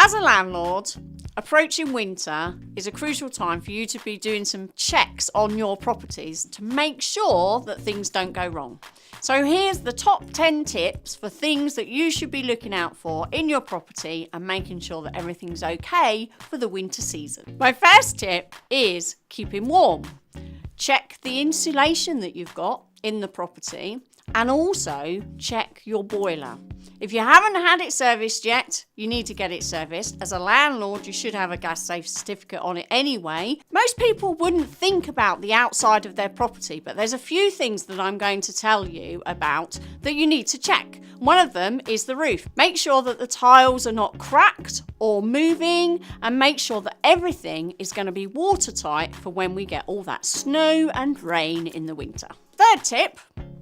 As a landlord, approaching winter is a crucial time for you to be doing some checks on your properties to make sure that things don't go wrong. So here's the top 10 tips for things that you should be looking out for in your property and making sure that everything's okay for the winter season. My first tip is keeping warm. Check the insulation that you've got in the property and also check your boiler. If you haven't had it serviced yet, you need to get it serviced. As a landlord, you should have a gas safe certificate on it anyway. Most people wouldn't think about the outside of their property, but there's a few things that I'm going to tell you about that you need to check. One of them is the roof. Make sure that the tiles are not cracked or moving, and make sure that everything is going to be watertight for when we get all that snow and rain in the winter. Third tip,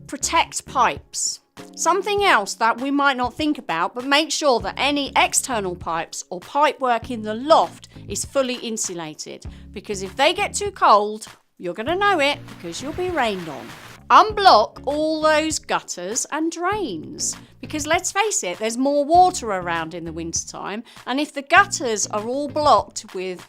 protect pipes. Something else that we might not think about, but make sure that any external pipes or pipework in the loft is fully insulated, because if they get too cold, you're going to know it because you'll be rained on. Unblock all those gutters and drains, because let's face it, there's more water around in the wintertime, and if the gutters are all blocked with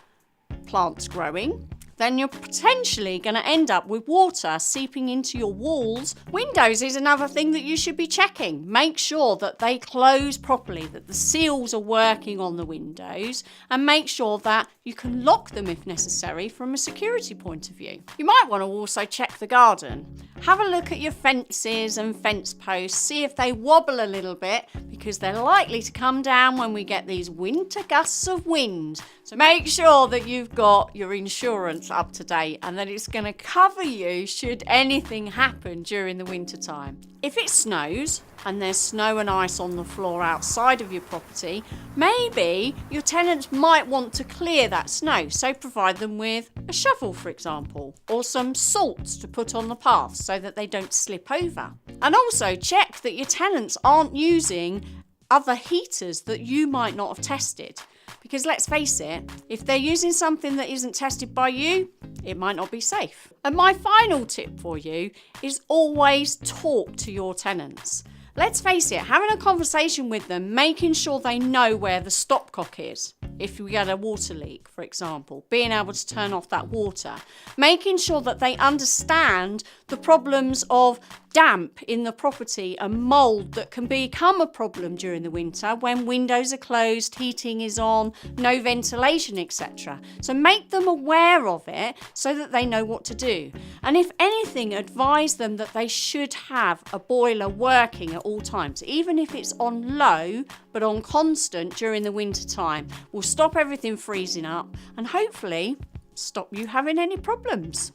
plants growing, then you're potentially going to end up with water seeping into your walls. Windows is another thing that you should be checking. Make sure that they close properly, that the seals are working on the windows, and make sure that you can lock them if necessary from a security point of view. You might want to also check the garden. Have a look at your fences and fence posts, see if they wobble a little bit, because they're likely to come down when we get these winter gusts of wind. So make sure that you've got your insurance up to date and that it's going to cover you should anything happen during the winter time. If it snows and there's snow and ice on the floor outside of your property, maybe your tenants might want to clear that snow, so provide them with a shovel, for example, or some salt to put on the paths so that they don't slip over. And also check that your tenants aren't using other heaters that you might not have tested. Because let's face it, if they're using something that isn't tested by you, it might not be safe. And my final tip for you is always talk to your tenants. Let's face it, having a conversation with them, making sure they know where the stopcock is. If we get a water leak, for example, being able to turn off that water. Making sure that they understand the problems of damp in the property and mould that can become a problem during the winter when windows are closed, heating is on, no ventilation, etc. So make them aware of it so that they know what to do. And if anything, advise them that they should have a boiler working at all times, even if it's on low but on constant during the winter time. Will stop everything freezing up and hopefully stop you having any problems.